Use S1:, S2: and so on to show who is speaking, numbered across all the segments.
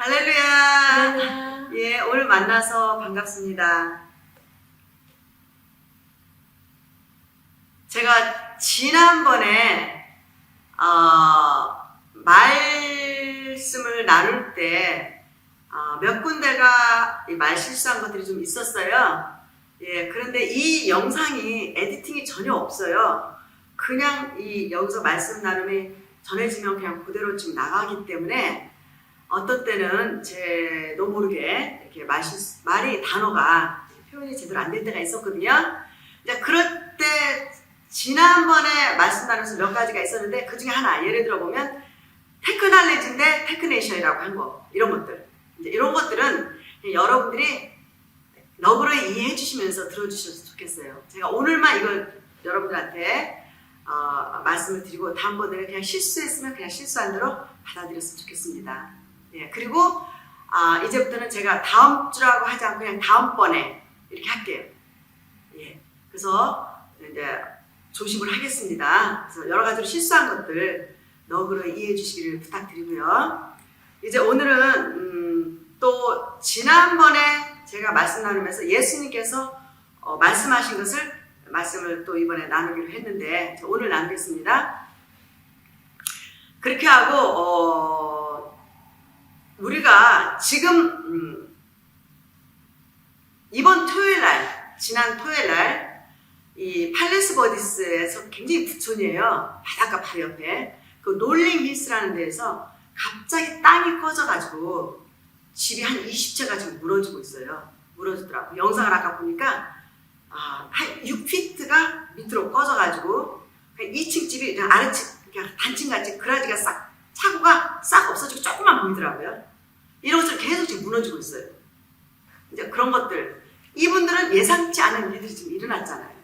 S1: 할렐루야.
S2: 할렐루야.
S1: 예, 오늘 만나서 반갑습니다. 제가 지난번에 말씀을 나눌 때 몇 군데가 말 실수한 것들이 좀 있었어요. 예, 그런데 이 영상이 에디팅이 전혀 없어요. 그냥 여기서 말씀 나눔이 전해지면 그냥 그대로 지금 나가기 때문에 어떤 때는 제도 모르게 이렇게 말이 단어가 표현이 제대로 안 될 때가 있었거든요. 이제 그럴 때 지난번에 말씀 나누면서 몇 가지가 있었는데 그 중에 하나 예를 들어 보면 테크놀로지인데 테크네이션이라고 한 거, 이런 것들, 이제 이런 것들은 여러분들이 너그러 이해해 주시면서 들어주셨으면 좋겠어요. 제가 오늘만 이걸 여러분들한테 말씀을 드리고 다음번에는 그냥 실수했으면 그냥 실수한 대로 받아들였으면 좋겠습니다. 예, 그리고 이제부터는 제가 다음 주라고 하지 않고 그냥 다음번에 이렇게 할게요. 예, 그래서 이제 조심을 하겠습니다. 그래서 여러 가지로 실수한 것들 너그러 이해해 주시기를 부탁드리고요. 이제 오늘은 또 지난번에 제가 말씀 나누면서 예수님께서 말씀하신 말씀을 또 이번에 나누기로 했는데 오늘 나누겠습니다. 그렇게 하고 우리가 지금 이번 토요일날, 지난 토요일날 이 팔레스 버디스에서 굉장히 부촌이에요. 바닷가 바로 옆에 그 롤링 힐스라는 데에서 갑자기 땅이 꺼져가지고 집이 한 20채가 지금 무너지고 있어요. 무너지더라고. 영상을 아까 보니까 한 6피트가 밑으로 꺼져가지고 2층 집이 그냥 아래층, 그냥 단층같이 그라지가 차고가 싹 없어지고 조금만 보이더라고요. 이런 것들 계속 지금 무너지고 있어요. 이제 그런 것들, 이분들은 예상치 않은 일들이 지금 일어났잖아요.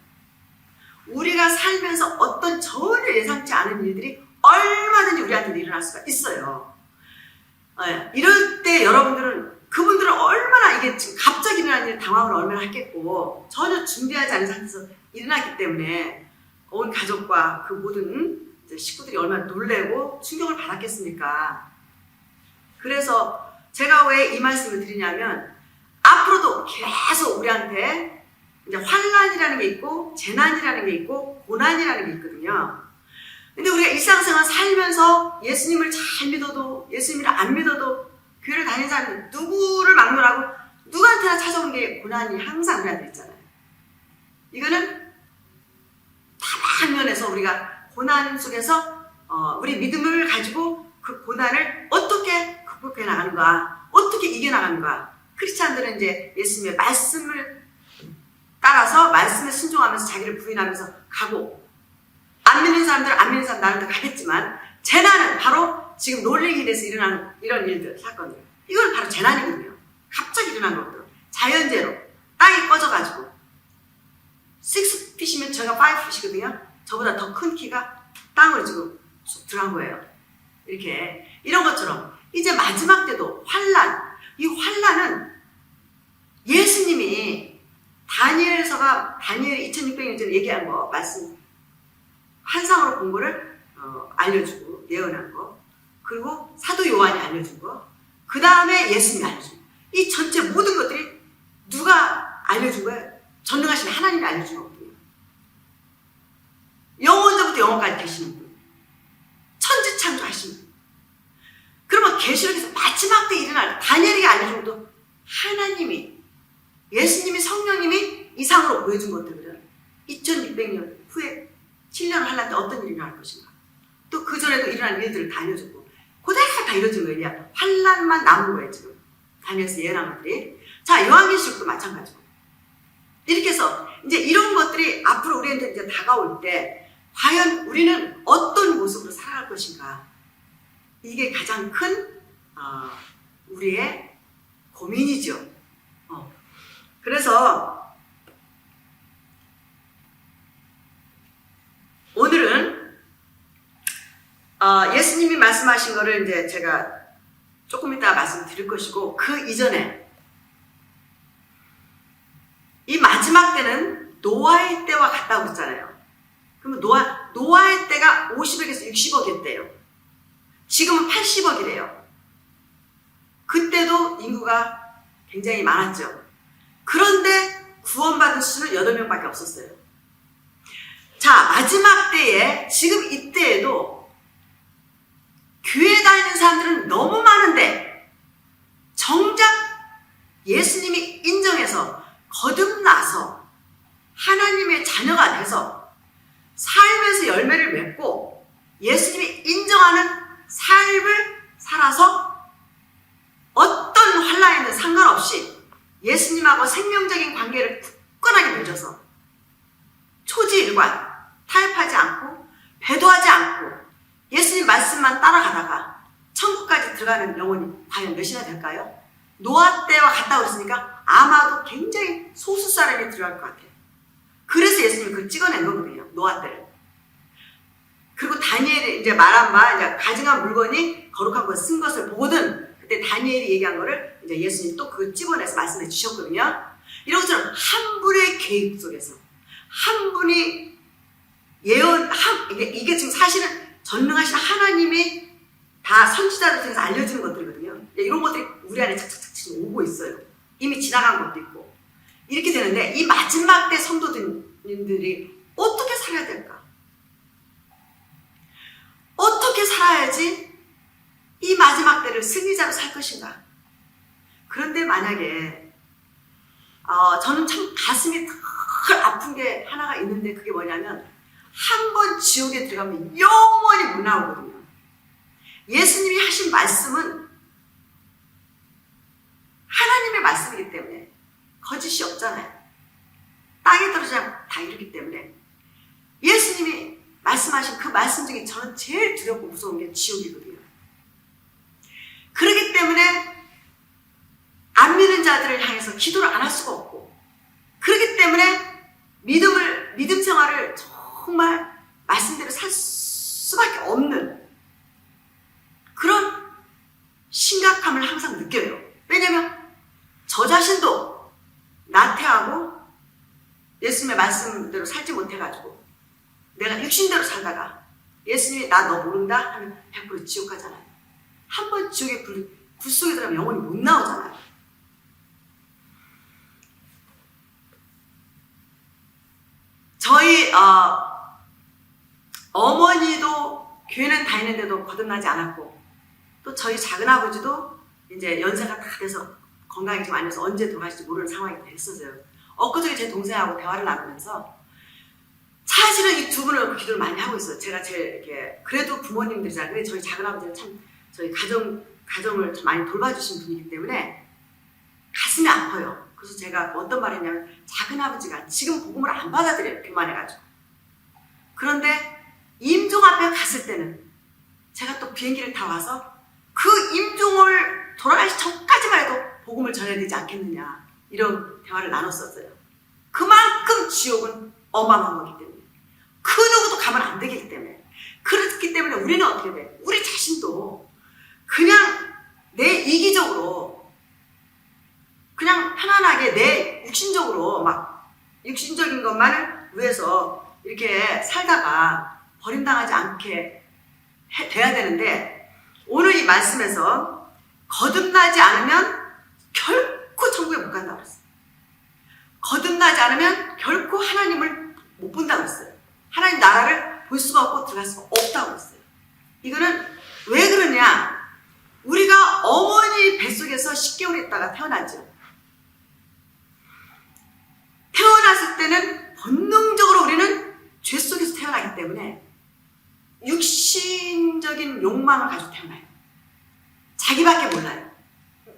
S1: 우리가 살면서 어떤 전혀 예상치 않은 일들이 얼마든지 우리한테 일어날 수가 있어요. 이럴 때 그분들은 얼마나 이게 지금 갑자기 일어나는 일 당황을 얼마나 했겠고 전혀 준비하지 않은 상태에서 일어났기 때문에 온 가족과 그 모든 식구들이 얼마나 놀래고 충격을 받았겠습니까? 그래서 제가 왜 이 말씀을 드리냐면 앞으로도 계속 우리한테 이제 환난이라는 게 있고 재난이라는 게 있고 고난이라는 게 있거든요. 근데 우리가 일상생활 살면서 예수님을 잘 믿어도 예수님을 안 믿어도 교회를 다니는 사람들 누구를 막론하고 누구한테나 찾아온 게 고난이 항상 우리한테 있잖아요. 이거는 다양한 면에서 우리가 고난 속에서 우리 믿음을 가지고 그 고난을 어떻게 극복해 나가는가, 어떻게 이겨나가는가. 크리스찬들은 이제 예수님의 말씀을 따라서 말씀에 순종하면서 자기를 부인하면서 가고, 안 믿는 사람들은 안 믿는 사람 나름대로 가겠지만 재난은 바로 지금 롤링힐에서 일어나는 이런 일들, 사건들, 이건 바로 재난이거든요. 갑자기 일어난 것들, 자연재해로 땅이 꺼져가지고 6핏이면 제가 5핏이거든요. 저보다 더 큰 키가 땅으로 지금 쑥 들어간 거예요. 이렇게 이런 것처럼 이제 마지막 때도 환난, 이 환난은 예수님이 다니엘서가 다니엘 2600년 전에 얘기한 거 말씀 환상으로 본 거를 알려주고 예언한 거, 그리고 사도 요한이 알려준 거, 그 다음에 예수님이 알려준 거, 이 전체 모든 것들이 누가 알려준 거예요? 전능하신 하나님이 알려준 거거든요. 영원전부터 영원까지 계시는 분, 천지창조하신 분. 그러면 계시록에서 마지막 때 일어날 다니엘에게 알려준 것도 하나님이, 예수님이, 성령님이 이상으로 보여준 것들은 2600년 후에 7년 환난 때 어떤 일이 일어날 것인가, 또 그 전에도 일어난 일들을 다 알려줬고, 그대로 다 이루어진 거예요. 환난만 남은 거예요. 지금 다니엘서 예언한 것들이. 자, 요한계시록도 마찬가지고. 이렇게 해서 이제 이런 것들이 앞으로 우리한테 이제 다가올 때 과연 우리는 어떤 모습으로 살아갈 것인가, 이게 가장 큰 우리의 고민이죠. 그래서 오늘은 예수님이 말씀하신 거를 이제 제가 조금 이따 말씀드릴 것이고, 그 이전에 이 마지막 때는 노아의 때와 같다고 그랬잖아요. 그러면 노아의 때가 50억에서 60억이었대요. 지금은 80억이래요. 그때도 인구가 굉장히 많았죠. 그런데 구원받은 수는 8명밖에 없었어요. 자, 마지막 때에 지금 이때에도 교회 다니는 사람들은 너무 많은데 정작 예수님이 인정해서 거듭나서 하나님의 자녀가 돼서 삶에서 열매를 맺고 예수님이 인정하는 삶을 살아서 어떤 환난에는 상관없이 예수님하고 생명적인 관계를 굳건하게 맺어서 초지일관, 타협하지 않고 배도하지 않고 예수님 말씀만 따라가다가 천국까지 들어가는 영혼이 과연 몇이나 될까요? 노아 때와 같다고 했으니까 아마도 굉장히 소수 사람이 들어갈 것 같아요. 그래서 예수님이 그걸 찍어낸 거거든요. 노아 때를. 그리고 다니엘이 이제 말한 바 이제 가증한 물건이 거룩한 것을 쓴 것을 보거든 그때 다니엘이 얘기한 거를 이제 예수님이 또 그걸 찍어내서 말씀해 주셨거든요. 이런 것처럼 한 분의 계획 속에서 한 분이 이게 지금 사실은 전능하신 하나님이 다 선지자들 통해서 알려주는 것들이거든요. 이런 것들이 우리 안에 착착착 지금 오고 있어요. 이미 지나간 것도 있고. 이렇게 되는데 이 마지막 때 성도들이 어떻게 살아야 될까? 어떻게 살아야지 이 마지막 때를 승리자로 살 것인가? 그런데 만약에 저는 참 가슴이 덜 아픈 게 하나가 있는데 그게 뭐냐면 한 번 지옥에 들어가면 영원히 못 나오거든요. 예수님이 하신 말씀은 하나님의 말씀이기 때문에 거짓이 없잖아요. 땅에 떨어지면 다 이루기 때문에 예수님이 말씀하신 그 말씀 중에 저는 제일 두렵고 무서운 게 지옥이거든요. 그렇기 때문에 안 믿는 자들을 향해서 기도를 안 할 수가 없고 그렇기 때문에 믿음 생활을 정말 말씀대로 살 수밖에 없는 그런 심각함을 항상 느껴요. 왜냐면 저 자신도 나태하고 예수님의 말씀대로 살지 못해가지고 내가 육신대로 살다가 예수님이 나 너 모른다 하면 100% 지옥 가잖아요. 한 번 지옥의 불 속에 들어가면 영원히 못 나오잖아요. 저희 어머니도 교회는 다니는데도 거듭나지 않았고 또 저희 작은아버지도 이제 연세가 다 돼서 건강이 좀 안 돼서 언제 돌아가실지 모르는 상황이 됐었어요. 엊그저께 제 동생하고 대화를 나누면서 사실은 이 두 분을 놓고 기도를 많이 하고 있어요. 제가 제일 이렇게 그래도 부모님들이잖아요. 그래 저희 작은아버지는 참 저희 가정을 좀 많이 돌봐주신 분이기 때문에 가슴이 아파요. 그래서 제가 어떤 말을 했냐면 작은아버지가 지금 복음을 안 받아들여요. 교만해가지고. 그런데 임종 앞에 갔을 때는 제가 또 비행기를 타고 와서 그 임종을 돌아가시 전까지만 해도 복음을 전해야 되지 않겠느냐 이런 대화를 나눴었어요. 그만큼 지옥은 어마어마한 거기 때문에 그 누구도 가면 안 되기 때문에 그렇기 때문에 우리는 어떻게 돼? 우리 자신도 그냥 내 이기적으로 그냥 편안하게 내 육신적으로 막 육신적인 것만을 위해서 이렇게 살다가 버림당하지 않게 돼야 되는데 오늘 이 말씀에서 거듭나지 않으면 결코 천국에 못 간다고 그랬어요. 거듭나지 않으면 결코 하나님을 못 본다고 그랬어요. 하나님 나라를 볼 수가 없고 들어갈 수가 없다고 그랬어요. 이거는 왜 그러냐? 우리가 어머니 뱃속에서 10개월 있다가 태어났죠. 태어났을 때는 본능적으로 우리는 죄 속에서 태어나기 때문에 육신적인 욕망을 가지고 태어나요. 자기밖에 몰라요.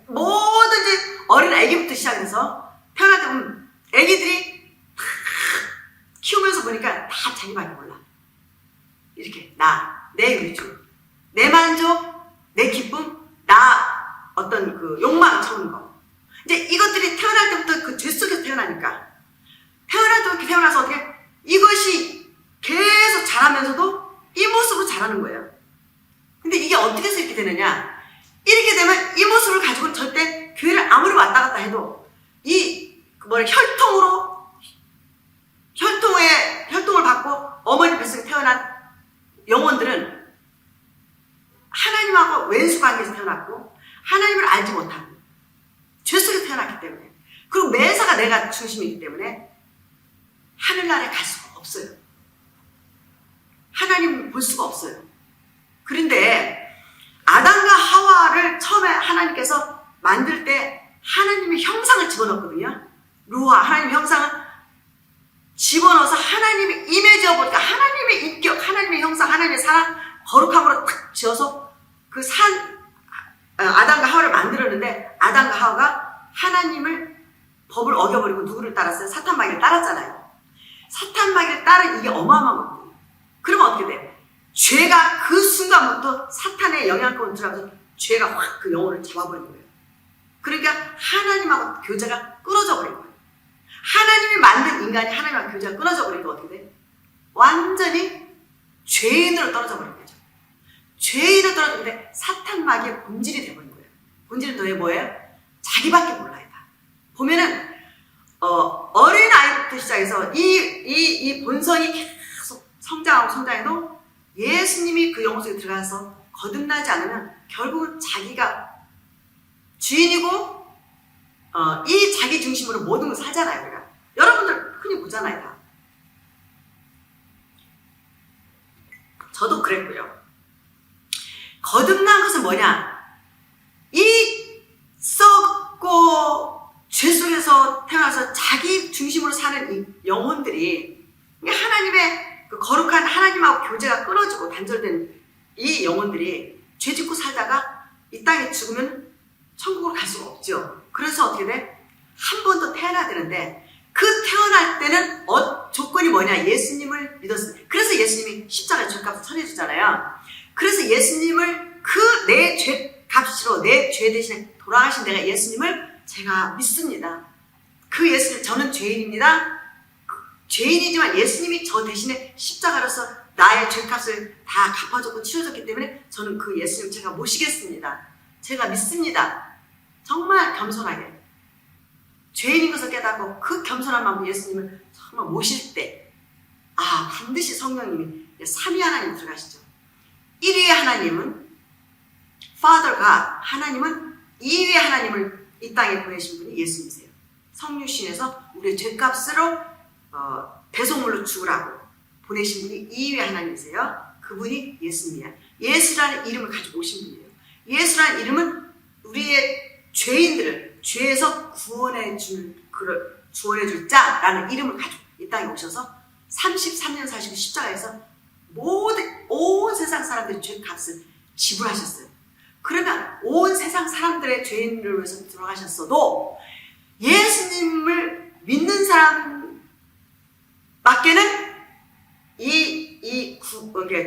S1: 뭐든지 어린 아기부터 시작해서 태어날 때 보면 아기들이 키우면서 보니까 다 자기밖에 몰라. 이렇게 내 위주, 내 만족, 내 기쁨, 나 어떤 그 욕망을 채우는 거. 이제 이것들이 태어날 때부터 그 죄 속에서 태어나니까 태어날 때 이렇게 태어나서 어떻게 이것이 계속 자라면서도 이 모습으로 자라는 거예요. 근데 이게 어떻게 해서 이렇게 되느냐? 이렇게 되면 이 모습을 가지고는 절대 교회를 아무리 왔다 갔다 해도 혈통을 받고 어머니 뱃속에 태어난 영혼들은 하나님하고 왼수 관계에서 태어났고 하나님을 알지 못하고 죄 속에 태어났기 때문에, 그리고 매사가 내가 중심이기 때문에 하늘나라에 갈 수가 없어요. 하나님 볼 수가 없어요. 그런데 아담과 하와를 처음에 하나님께서 만들 때 하나님의 형상을 집어넣었거든요. 루아, 하나님의 형상을 집어넣어서 하나님의 이미지어 보니까 하나님의 인격, 하나님의 형상, 하나님의 사랑, 거룩함으로 탁 지어서 그 아담과 하와를 만들었는데, 아담과 하와가 하나님을 법을 어겨버리고 누구를 따랐어요? 사탄마귀를 따랐잖아요. 사탄마귀를 따른 이게 어마어마한 거예요. 그러면 어떻게 돼? 죄가 그 순간부터 사탄의 영향권을 들어가면서 죄가 확 그 영혼을 잡아버린 거예요. 그러니까 하나님하고 교제가 끊어져 버린 거예요. 하나님이 만든 인간이 하나님하고 교제가 끊어져 버리니까 어떻게 돼? 완전히 죄인으로 떨어져 버린 거죠. 죄인으로 떨어졌는데 사탄마귀의 본질이 돼버린 거예요. 본질은 뭐예요? 자기밖에 몰라요. 다. 보면은 어린 아이부터 시작해서 이 본성이 계속 성장해도 예수님이 그 영혼 속에 들어가서 거듭나지 않으면 결국은 자기가 주인이고 이 자기 중심으로 모든 걸 살잖아요. 우리가. 여러분들 흔히 보잖아요. 다. 저도 그랬고요. 거듭난 것은 뭐냐? 이 썩고 죄 속에서 태어나서 자기 중심으로 사는 이 영혼들이, 하나님의 그 거룩한 하나님하고 교제가 끊어지고 단절된 이 영혼들이 죄 짓고 살다가 이 땅에 죽으면 천국으로 갈 수가 없죠. 그래서 어떻게 돼? 한 번 더 태어나야 되는데, 그 태어날 때는 조건이 뭐냐? 예수님을 믿었습니다. 그래서 예수님이 십자가에 죄값을 처리해주잖아요. 그래서 예수님을 내 죄값으로 내 죄 대신에 돌아가신 내가 예수님을 제가 믿습니다. 그 예수님, 저는 죄인입니다. 죄인이지만 예수님이 저 대신에 십자가로서 나의 죄값을 다 갚아줬고 치워줬기 때문에 저는 그 예수님 제가 모시겠습니다. 제가 믿습니다. 정말 겸손하게 죄인인 것을 깨닫고 그 겸손한 마음으로 예수님을 정말 모실 때, 반드시 성령님이 삼위 하나님 들어가시죠. 1위의 하나님은 Father God, 하나님은 2위의 하나님을 이 땅에 보내신 분이 예수님이세요. 성육신에서 우리의 죄값으로 배송물로 죽으라고 보내신 분이 2위의 하나님이세요. 그분이 예수님이야. 예수라는 이름을 가지고 오신 분이에요. 예수라는 이름은 우리의 죄인들을 죄에서 구원해줄 자라는 이름을 가지고 이 땅에 오셔서 33년 사시고 십자가에서 온 세상 사람들의 죄값을 지불하셨어요. 그러면 온 세상 사람들의 죄인을 위해서 돌아가셨어도 예수님을 믿는 사람 밖에는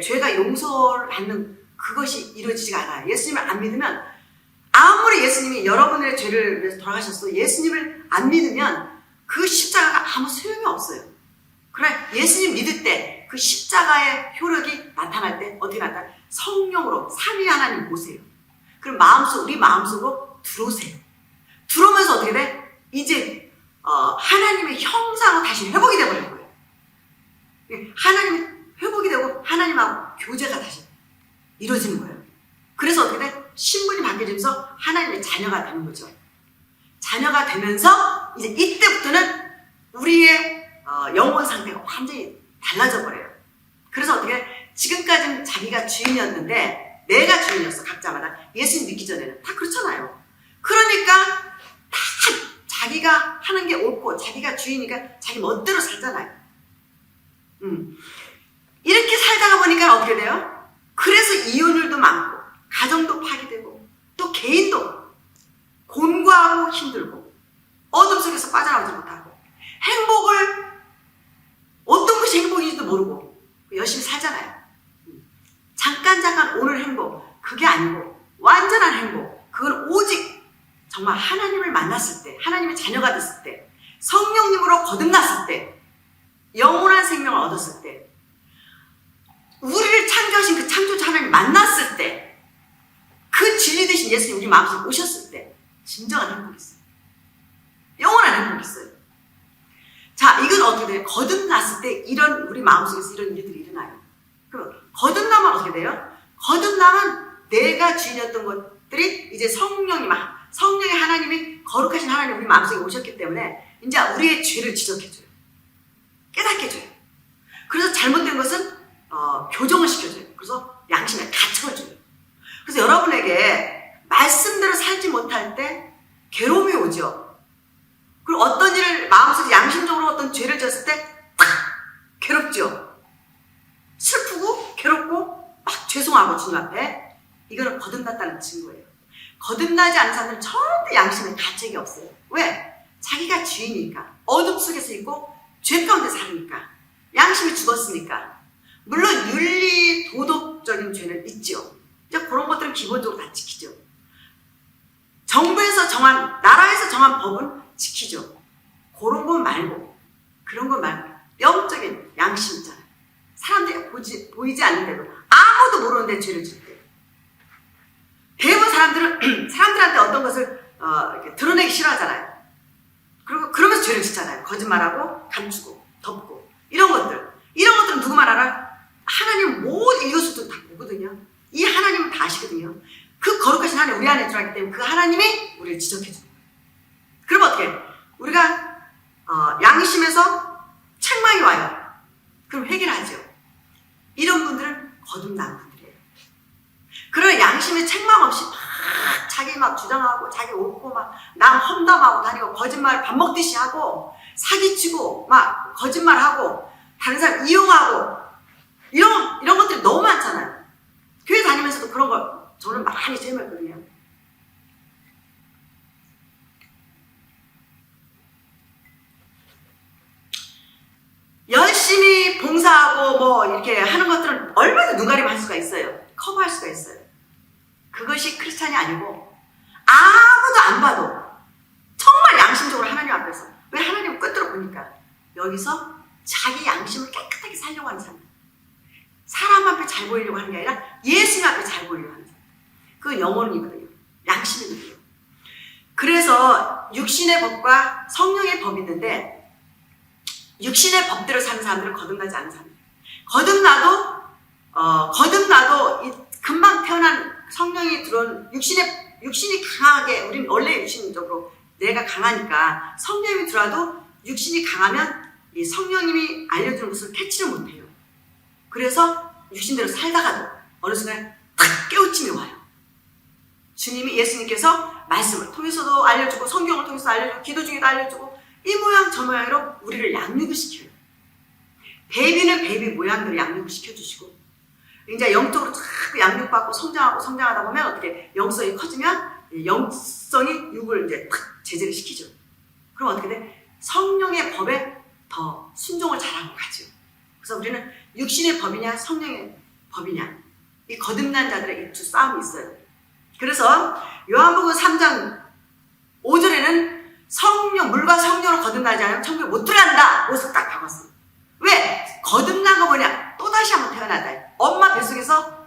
S1: 죄가 용서를 받는 그것이 이루어지지가 않아요. 예수님을 안 믿으면, 아무리 예수님이 여러분의 죄를 위해서 돌아가셨어도 예수님을 안 믿으면 그 십자가가 아무 소용이 없어요. 그러나 예수님 믿을 때 그 십자가의 효력이 나타날 때 어떻게 나타나? 성령으로 삼위 하나님 보세요. 그럼 우리 마음속으로 들어오세요. 들어오면서 어떻게 돼? 이제 하나님의 형상으로 다시 회복이 되버린 거예요. 하나님이 회복이 되고 하나님하고 교제가 다시 이루어지는 거예요. 그래서 어떻게 돼? 신분이 바뀌어지면서 하나님의 자녀가 되는 거죠. 자녀가 되면서 이제 이때부터는 우리의 영혼 상태가 완전히 달라져 버려요. 그래서 어떻게 지금까지는 자기가 주인이었는데, 내가 주인이었어. 각자마다 예수님 믿기 전에는 다 그렇잖아요. 그러니까 다 자기가 하는 게 옳고 자기가 주인이니까 자기 멋대로 살잖아요. 이렇게 살다가 보니까 어떻게 돼요? 그래서 이혼율도 많고 가정도 파괴되고 또 개인도 곤고하고 힘들고 어둠 속에서 빠져나오지 못하고 행복을, 어떤 것이 행복인지도 모르고 열심히 살잖아요. 잠깐 오늘 행복, 그게 아니고 완전한 행복, 그건 오직 정말 하나님을 만났을 때, 하나님의 자녀가 됐을 때, 성령님으로 거듭났을 때, 영원한 생명을 얻었을 때, 우리를 창조하신 그 창조자 하나님 만났을 때, 그 진리 되신 예수님 우리 마음속에 오셨을 때 진정한 행복이 있어요. 영원한 행복이 있어요. 자, 이건 어떻게 돼요? 거듭났을 때 우리 마음속에서 이런 일들이 일어나요. 그럼 거듭나면 어떻게 돼요? 거듭나면 내가 주인이었던 것들이 이제 성령이 성령의 하나님이 거룩하신 하나님 우리 마음속에 오셨기 때문에 이제 우리의 죄를 지적해줘요. 깨닫게 해줘요. 그래서 잘못된 것은 교정을 시켜줘요. 그래서 양심에 가책을 줘요. 그래서 여러분에게 말씀대로 살지 못할 때 괴로움이 오죠. 그리고 어떤 일을 마음속에 양심적으로 어떤 죄를 지었을 때 괴롭죠. 슬프고 괴롭고 막 죄송하고 주님 앞에 이거는 거듭났다는 증거예요. 거듭나지 않은 사람들은 절대 양심에 가책이 없어요. 왜? 자기가 주인이니까. 어둠 속에서 있고 죄 가운데 사니까. 양심이 죽었으니까. 물론 윤리, 도덕적인 죄는 있죠. 이제 그런 것들은 기본적으로 다 지키죠. 정부에서 정한, 나라에서 정한 법은 지키죠. 그런 건 말고, 그런 건 말고, 영적인 양심 있잖아요. 사람들이 보이지 않는데도 아무도 모르는데 죄를 질 때. 대부분 사람들한테 어떤 것을 이렇게 드러내기 싫어하잖아요. 그리고 그러면서 죄를 짓잖아요. 거짓말하고, 감추고, 덮고. 이런 것들은 누구만 알아? 하나님은 모든 이것을 다 보거든요. 이 하나님은 다 아시거든요. 그 거룩하신 하나님 우리 안에 들어왔기 때문에 그 하나님이 우리를 지적해줍니다. 그럼 어떻게? 우리가 양심에서 책망이 와요. 그럼 회개를 하죠. 이런 분들은 거듭난 분들이에요. 그런 양심의 책망 없이 막 자기 막 주장하고 자기 옳고 막 남 험담하고 다니고 거짓말 밥 먹듯이 하고 사기치고 막 거짓말하고 다른 사람 이용하고 이런 것들이 너무 많잖아요. 교회 다니면서도 그런 걸 저는 많이 체험했거든요. 열심히 봉사하고 뭐 이렇게 하는 것들은 얼마나 눈가림 할 수가 있어요. 커버할 수가 있어요. 그것이 크리스찬이 아니고 아무도 안 봐도 정말 양심적으로 하나님 앞에서 왜 하나님을 끝으로 보니까 여기서 자기 양심을 깨끗하게 살려고 하는 사람, 사람 앞에 잘 보이려고 하는 게 아니라 예수님 앞에 잘 보이려고 하는 사람, 그건 영혼이거든요. 양심이거든요. 그래서 육신의 법과 성령의 법이 있는데 육신의 법대로 사는 사람들은 거듭나지 않는 사람이에요. 거듭나도 금방 태어난 성령이 들어온 육신이 강하게, 우리는 원래 육신적으로 내가 강하니까 성령이 들어와도 육신이 강하면 이 성령님이 알려주는 것을 캐치를 못해요. 그래서 육신대로 살다가도 어느 순간에 탁 깨우침이 와요. 예수님께서 말씀을 통해서도 알려주고 성경을 통해서 알려주고 기도 중에도 알려주고 이 모양 저 모양으로 우리를 양육을 시켜요. 베이비는 베이비 모양대로 양육을 시켜주시고 이제 영적으로 자꾸 양육받고 성장하다 보면 어떻게 영성이 커지면 영성이 육을 이제 탁 제재를 시키죠. 그럼 어떻게 돼? 성령의 법에 더 순종을 잘하고 가죠. 그래서 우리는 육신의 법이냐 성령의 법이냐 이 거듭난 자들의 이 두 싸움이 있어요. 그래서 요한복음 3장 5절에는 물과 성령으로 거듭나지 않으면 천국에 못 들어간다. 옷을 딱 박았어요. 왜? 거듭난 거 뭐냐? 또다시 한번 태어나다. 엄마 뱃속에서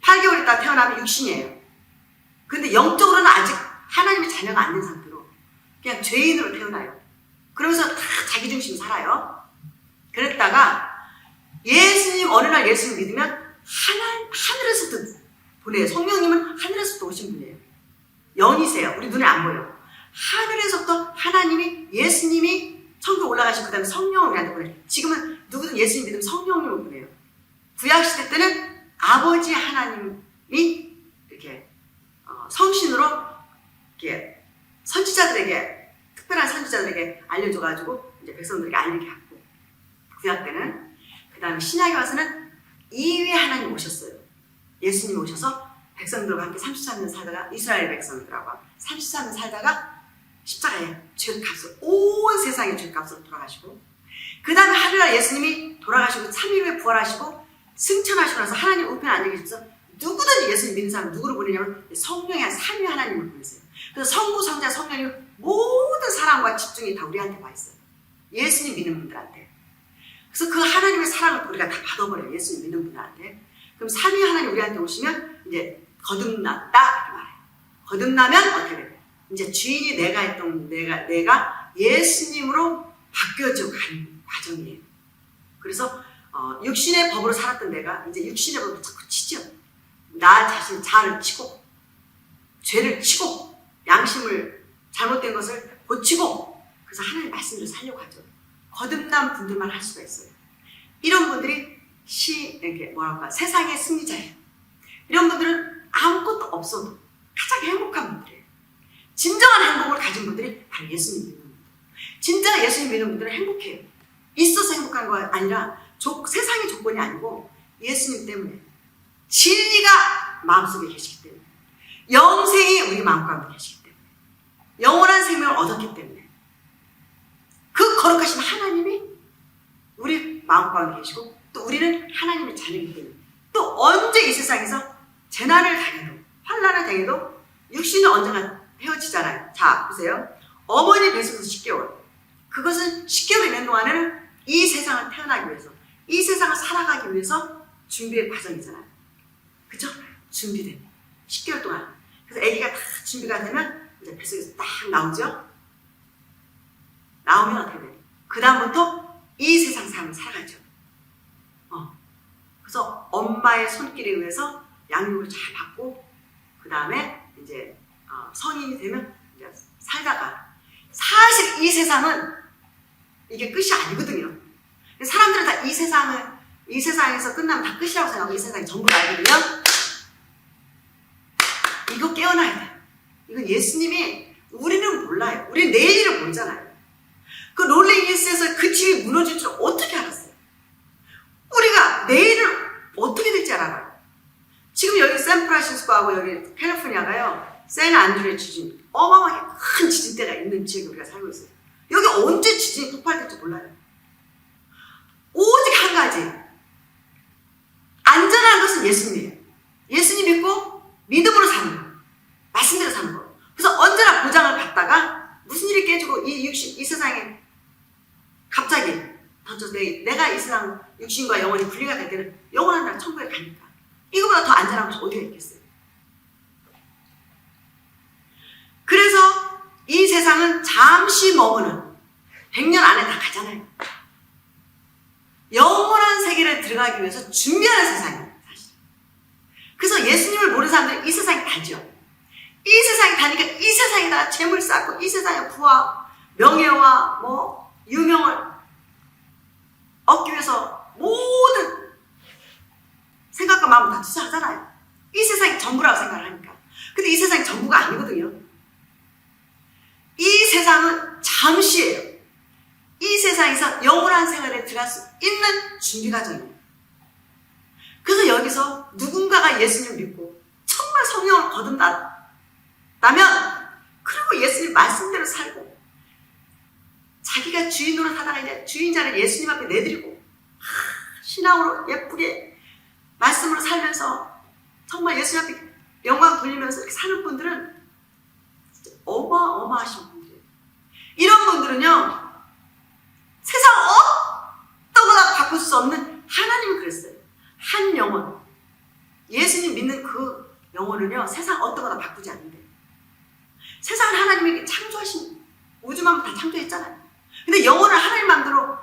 S1: 8개월 있다 태어나면 육신이에요. 근데 영적으로는 아직 하나님의 자녀가 안 된 상태로 그냥 죄인으로 태어나요. 그러면서 다 자기 중심 살아요. 그랬다가 어느 날 예수님 믿으면 하늘에서부터 보내요. 성령님은 하늘에서부터 오신 분이에요. 영이세요. 우리 눈에 안 보여요. 하늘에서부터 예수님이 천국에 올라가시고 그 다음에 성령을 우리한테 보내요. 지금은 누구든 예수님 믿으면 성령님을 보내요. 구약시대 때는 아버지 하나님이 이렇게 성신으로 이렇게 특별한 선지자들에게 알려줘가지고 이제 백성들에게 알리게 하고 구약 때는 그 다음에 신약에 와서는 2위 하나님 오셨어요. 예수님 오셔서 백성들과 함께 33년 살다가 이스라엘 백성들하고 33년 살다가 십자가에 죄값을 온 세상의 죄값으로 돌아가시고 그 다음에 하늘날 예수님이 돌아가시고 3일 후에 부활하시고 승천하시고 나서 하나님 우편에 앉아 계셔서 누구든지 예수님 믿는 사람 누구를 보내냐면 성령의 한 3위 하나님을 보내세요. 그래서 성부, 성자, 성령님 모든 사랑과 집중이 다 우리한테 와 있어요. 예수님 믿는 분들한테. 그래서 그 하나님의 사랑을 우리가 다 받아버려요. 예수님 믿는 분들한테. 그럼 3위 하나님 우리한테 오시면 이제 거듭났다 이렇게 말해요. 거듭나면 어떻게 돼요? 이제 주인이 내가 했던 내가 예수님으로 바뀌어져 가는 과정이에요. 그래서 육신의 법으로 살았던 내가 이제 육신의 법을 자꾸 치죠. 나 자신 자아를 치고 죄를 치고 양심을 잘못된 것을 고치고 그래서 하나님 말씀대로 살려고 하죠. 거듭난 분들만 할 수가 있어요. 이런 분들이 이렇게 뭐랄까 세상의 승리자예요. 이런 분들은 아무것도 없어도 가장 행복한 분들이에요. 진정한 행복을 가진 분들이 바로 예수님 믿는 분들. 진짜 예수님 믿는 분들은 행복해요. 있어서 행복한 거 아니라 세상의 조건이 아니고 예수님 때문에 진리가 마음속에 계시기 때문에 영생이 우리 마음 가운데 계시기 때문에 영원한 생명을 얻었기 때문에 그 거룩하신 하나님이 우리 마음 가운데 계시고 또 우리는 하나님의 자녀이기 때문에 또 언제 이 세상에서 재난을 당해도 환난을 당해도 육신은 언젠가 헤어지잖아요. 자 보세요. 어머니 뱃속에서 10개월 그것은 10개월 있는 동안에는 이 세상을 태어나기 위해서 이 세상을 살아가기 위해서 준비의 과정이잖아요. 그죠? 준비된 10개월 동안 그래서 아기가 다 준비가 되면 이제 뱃속에서 딱 나오죠. 나오면 어떻게 돼요? 그 다음부터 이 세상 삶을 살아가죠. 그래서 엄마의 손길에 의해서 양육을 잘 받고 그 다음에 이제 성인이 되면 이제 살다가 사실 이 세상은 이게 끝이 아니거든요. 사람들은 다 이 세상에서 끝나면 다 끝이라고 생각하고 이 세상이 전부가 알거든요. 이거 깨어나야 돼. 이건 예수님이 우리는 몰라요. 우리는 내일을 모르잖아요. 그 롤링힐스에서 그 집이 무너질 줄 어떻게 알았어요? 우리가 내일을 어떻게 될지 알아요. 지금 여기 샌프란시스코하고 여기 캘리포니아가요. 샌안드레 지진 어마어마하게 큰 지진대가 있는 지역에 우리가 살고 있어요. 여기 언제 지진이 폭발될지 몰라요. 오직 한 가지 안전한 것은 예수님이에요. 예수님 믿고 믿음으로 사는 거 말씀대로 사는 거. 그래서 언제나 보장을 받다가 무슨 일이 깨지고 이 세상에 갑자기 던져서 내가 이 세상 육신과 영혼이 분리가 될 때는 영원한 날 천국에 가니까 이거보다 더 안전한 것이 어디가 있겠어요. 그래서 이 세상은 잠시 머무는 100년 안에 다 가잖아요. 영원한 세계를 들어가기 위해서 준비하는 세상이에요. 사실. 그래서 예수님을 모르는 사람들은 이 세상에 가죠. 이 세상에 가니까 이 세상에다가 재물 쌓고 이 세상에 부와 명예와 유명을 얻기 위해서 모든 생각과 마음을 다 투자하잖아요. 이 세상이 전부라고 생각을 하니까. 근데 이 세상이 전부가 아니거든요. 이 세상은 잠시예요. 이 세상에서 영원한 생활에 들어갈 수 있는 준비 과정이에요. 그래서 여기서 누군가가 예수님을 믿고 정말 성령을 거듭나면 그리고 예수님 말씀대로 살고 자기가 주인 노릇하다가 이제 주인자를 예수님 앞에 내드리고 신앙으로 예쁘게 말씀으로 살면서 정말 예수님 앞에 영광 돌리면서 이렇게 사는 분들은 어마어마하신 분들이에요. 이런 분들은요 세상 어떤 거나 바꿀 수 없는 하나님이 그랬어요. 한 영혼 예수님 믿는 그 영혼은요 세상 어떤 거나 바꾸지 않는데 세상은 하나님이 창조하신 우주만 다 창조했잖아요. 근데 영혼을 하나님 마음대로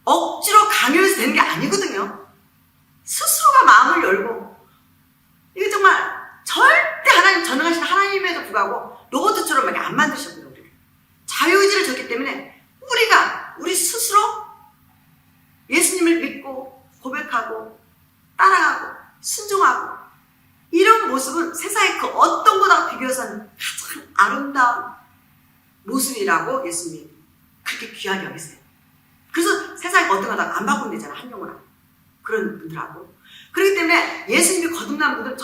S1: 억지로 강요해서 되는 게 아니거든요. 스스로가 마음을 열고 이게 정말 절대 하나님 전능하신 하나님에도 불구하고 로봇처럼 많이 안 만드셨거든요. 우리를. 자유의지를 줬기 때문에 우리 스스로 예수님을 믿고 고백하고 따라가고 순종하고 이런 모습은 세상의 그 어떤 거나 비교해서는 가장 아름다운 모습이라고 예수님이 그렇게 귀하게 여기세요. 그래서 세상에 어떤 거나 안 바꾼대잖아 한 영혼하고 그런 분들하고. 그렇기 때문에 예수님이 거듭난 분들은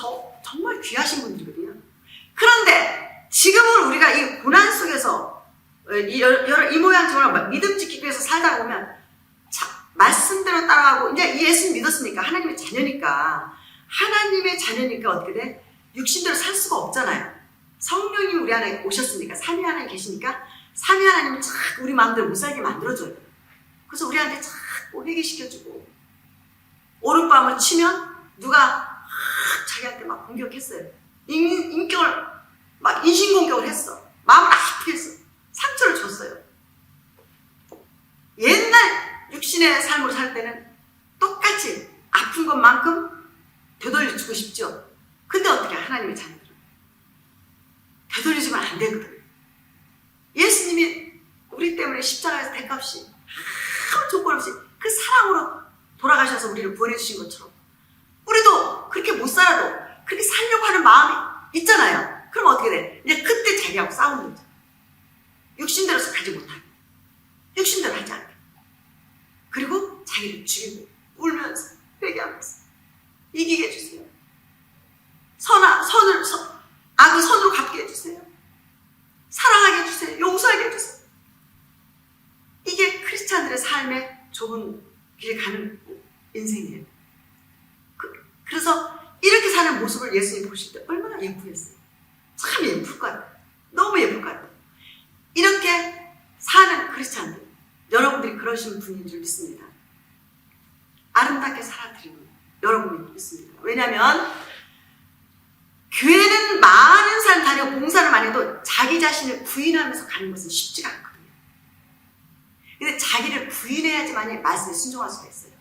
S1: 정말 귀하신 분들이거든요. 그런데 지금은 우리가 이 고난 속에서 이 모양 저모양 믿음 지키기 위해서 살다 보면 말씀대로 따라가고 이제 예수님 믿었으니까 하나님의 자녀니까 어떻게 돼? 육신대로 살 수가 없잖아요. 성령이 우리 안에 오셨으니까 삼위 하나님 계시니까 삼위 하나님은 자꾸 우리 마음대로 못 살게 만들어줘요. 그래서 우리한테 자꾸 회개시켜주고 오른밤을 치면 누가 자기한테 막 공격했어요. 인격을 막 인신공격을 했어. 마음을 아프게 했어. 상처를 줬어요. 옛날 육신의 삶을 살 때는 똑같이 아픈 것만큼 되돌려주고 싶죠. 근데 어떻게 하나님의 자녀들은 되돌려주면 안 되거든요. 예수님이 우리 때문에 십자가에서 대값이 아무 조건 없이 그 사랑으로 돌아가셔서 우리를 구원해 주신 것처럼 우리도 그렇게 못 살아도 그렇게 살려고 하는 마음이 있잖아요. 그럼 어떻게 돼? 이제 그때 자기하고 싸우는 거죠. 육신대로서 가지 못하고 육신대로 하지 않게 그리고 자기를 죽이고 울면서 회개하면서 이기게 해주세요. 악을 선으로 갚게 해주세요. 사랑하게 해주세요. 용서하게 해주세요. 이게 크리스찬들의 삶의 좁은 길에 가는 인생이에요. 그래서 이렇게 사는 모습을 예수님 보실 때 얼마나 예쁘겠어요. 참 예쁠 것 같아요. 너무 예쁠 것 같아요. 이렇게 사는 크리스찬들, 여러분들이 그러신 분인 줄 믿습니다. 아름답게 살아드리는 여러분이 믿습니다. 왜냐하면 교회는 많은 사람 다니고 봉사를 많이 해도 자기 자신을 부인하면서 가는 것은 쉽지가 않거든요. 근데 자기를 부인해야지만 말씀에 순종할 수가 있어요.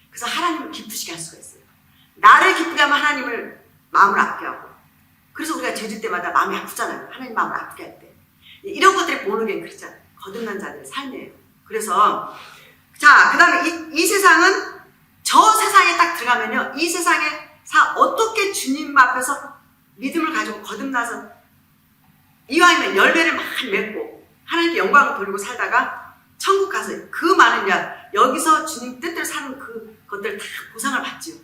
S1: 그래서 하나님을 기쁘시게 할 수가 있어요. 나를 기쁘게 하면 하나님을 마음을 아프게 하고, 그래서 우리가 죄질 때마다 마음이 아프잖아요. 하나님 마음을 아프게 할 때. 이런 것들이 보너겐 크리스찬, 거듭난 자들의 삶이에요. 그래서 자, 그 다음에 이 세상은 저 세상에 딱 들어가면요, 이 세상에 어떻게 주님 앞에서 믿음을 가지고 거듭나서 이왕이면 열매를 많이 맺고 하나님께 영광을 돌리고 살다가 천국 가서 그 많은 여기서 주님 뜻대로 사는 그것들 다 보상을 받지요.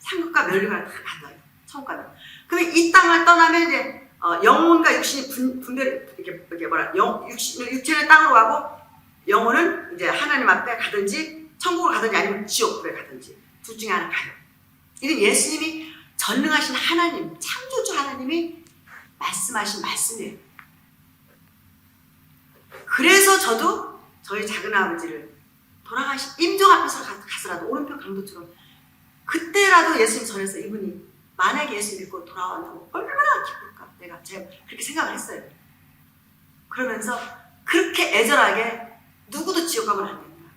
S1: 상급과 면류관을 다 받아요. 천국 가면. 그러면 이 땅을 떠나면 이제 영혼과 육신이 분별 이렇게 육체는 땅으로 가고 영혼은 이제 하나님 앞에 가든지 천국을 가든지 아니면 지옥불에 가든지 둘 중에 하나 가요. 이건 예수님이 전능하신 하나님, 창조주 하나님이 말씀하신 말씀이에요. 그래서 저도 저희 작은 아버지를 돌아가신 임종 앞에서 가서라도 오른편 강도처럼 그때라도 예수님 전해서 이분이 만약에 예수 믿고 돌아온다고 얼마나 기쁠까. 제가 그렇게 생각을 했어요. 그러면서 그렇게 애절하게 누구도 지옥 가면 안 된다.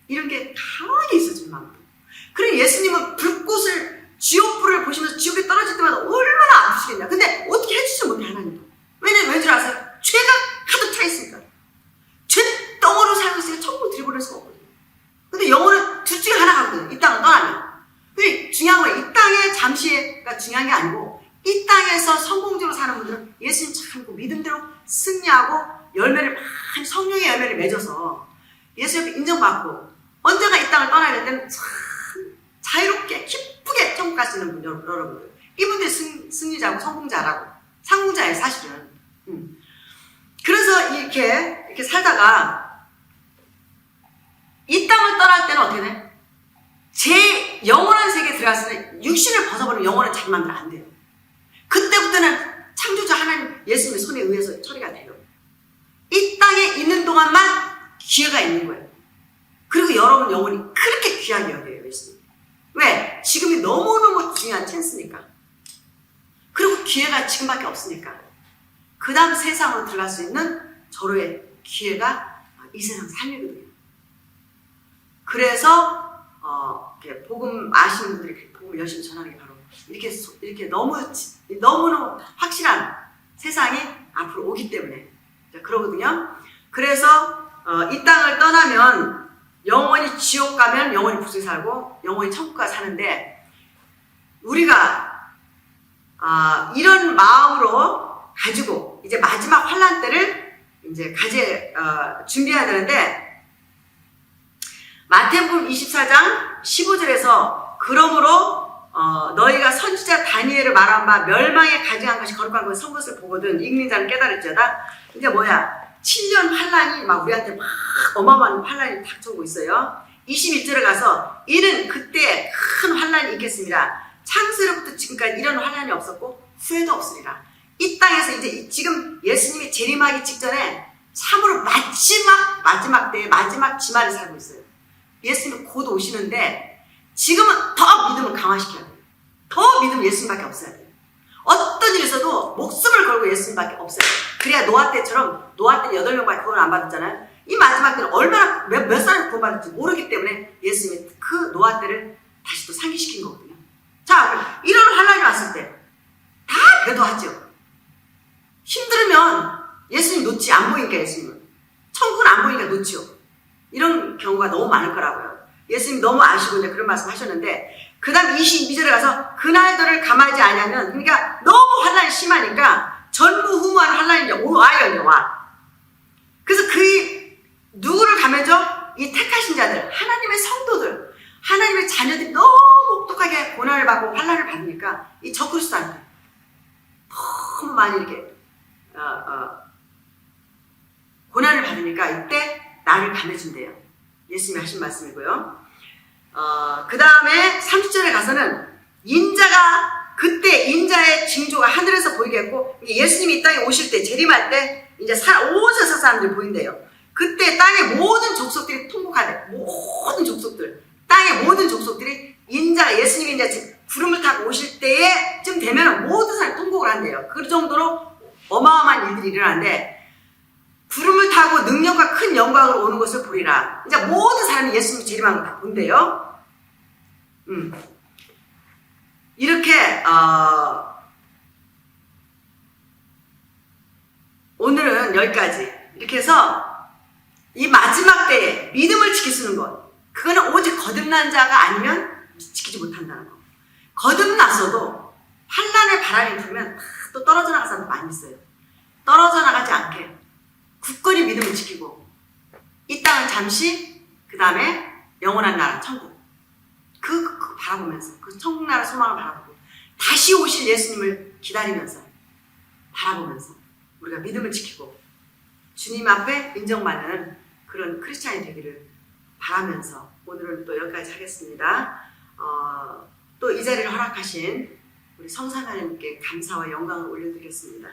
S1: 이런 게 강하게 있어진 마음도. 그래 예수님은 지옥불을 보시면서 지옥에 떨어질 때마다 얼마나 아프시겠냐. 근데 어떻게 해주지 못해 하나님도. 왜냐면 왠 줄 아세요? 죄가 가득 차 있으니까. 죄 덩어리로 살고 있으니까 천국을 들이보낼 수가 없거든요. 근데 영혼은 둘 중에 하나 가거든요. 이 땅을 떠나면. 근데 중요한 거예요. 이 땅에 잠시가 중요한 게 아니고 이 땅에서 성공적으로 사는 분들은 예수님 참고 믿음대로 승리하고 열매를 많이 성령의 열매를 맺어서 예수 옆에 인정받고 언젠가 이 땅을 떠나야 될 때는 참 자유롭게 기쁘게 천국 갈 수 있는 분 여러분들. 이분들이 승리자고 성공자라고 상공자예요 사실은. 그래서 이렇게 살다가 이 땅을 떠날 때는 어떻게 돼? 제 영원한 세계에 들어갔을 때 육신을 벗어버리면 영원한 자기 마음대로 안 돼요. 그때부터는 창조주 하나님 예수님의 손에 의해서 처리가 돼요. 이 땅에 있는 동안만 기회가 있는 거예요. 그리고 여러분 영혼이 그렇게 귀하게 여겨요 예수님. 왜? 지금이 너무너무 중요한 찬스니까. 그리고 기회가 지금밖에 없으니까. 그 다음 세상으로 들어갈 수 있는 절호의 기회가 이 세상 삶이거든요. 그래서 이렇게 복음 아시는 분들이 복음을 열심히 전하는 게 바로 이렇게 너무너무 확실한 세상이 앞으로 오기 때문에 그러거든요. 그래서 이 땅을 떠나면 영원히 지옥 가면 영원히 부수에 살고 영원히 천국 가 사는데 우리가 이런 마음으로 가지고 이제 마지막 환난 때를 이제 준비해야 되는데 마태복음 24장 15절에서 그러므로 너희가 선지자 다니엘을 말한 바 멸망에 가증한 것이 거룩한 것을 선 것을 보거든 읽는 자는 깨달을지어다. 이제 7년 환란이 막 우리한테 막 어마어마한 환란이 닥쳐오고 있어요. 21절에 가서 이는 그때 큰 환란이 있겠습니다. 창세로부터 지금까지 이런 환란이 없었고 후회도 없으리라. 이 땅에서 이제 지금 예수님이 재림하기 직전에 참으로 마지막 때에 마지막 지말을 살고 있어요. 예수님이 곧 오시는데 지금은 더 믿음을 강화시켜야 돼요. 더 믿음 예수님밖에 없어야 돼요. 어떤 일이 있어도 목숨을 걸고 예수님밖에 없어요. 그래야 노아 때처럼 노아 때는 8명밖에 구원 안 받았잖아요. 이 마지막 때는 얼마나 몇 사람이 구원 받을지 모르기 때문에 예수님이 그 노아 때를 다시 또 상기시킨 거거든요. 자, 이런 환란이 왔을 때 다 배도하죠. 힘들으면 예수님 놓지, 안 보이니까 예수님은. 천국은 안 보이니까 놓지요. 이런 경우가 너무 많을 거라고요. 예수님 너무 아시고 이제 그런 말씀 하셨는데, 그 다음 22절에 가서 그날들을 감하지 아니하면, 그러니까 너무 환란이 심하니까 전무후무한 환란이 와요, 와. 그래서 누구를 감해줘? 이 택하신 자들, 하나님의 성도들, 하나님의 자녀들이 너무 혹독하게 고난을 받고 환란을 받으니까 이 적그리스도한테 너무 많이 이렇게 고난을 받으니까 이때 나를 감해준대요. 예수님이 하신 말씀이고요. 그 다음에 30절에 가서는 그때 인자의 징조가 하늘에서 보이겠고, 예수님이 이 땅에 오실 때, 재림할 때 이제 온 세상 사람들이 보인대요. 그때 땅의 모든 족속들이 통곡하대. 모든 족속들, 땅의 모든 족속들이 예수님이 이제 구름을 타고 오실 때쯤 되면 모든 사람이 통곡을 한대요. 그 정도로 어마어마한 일들이 일어나는데, 구름을 타고 능력과 큰 영광으로 오는 것을 보리라. 이제 모든 사람이 예수님이 재림한 걸 다 본대요. 이렇게 오늘은 여기까지. 이렇게 해서 이 마지막 때에 믿음을 지킬 수 있는 것, 그거는 오직 거듭난 자가 아니면 지키지 못한다는 거. 거듭났어도 환란의 바람이 불면 또 떨어져 나갈 사람도 많이 있어요. 떨어져 나가지 않게 굳건히 믿음을 지키고 이 땅은 잠시, 그 다음에 영원한 나라 천국, 그 바라보면서, 그 천국 나라 소망을 바라보고 다시 오실 예수님을 기다리면서 바라보면서 우리가 믿음을 지키고 주님 앞에 인정받는 그런 크리스찬이 되기를 바라면서 오늘은 또 여기까지 하겠습니다. 또 이 자리를 허락하신 우리 성삼 하나님께 감사와 영광을 올려드리겠습니다.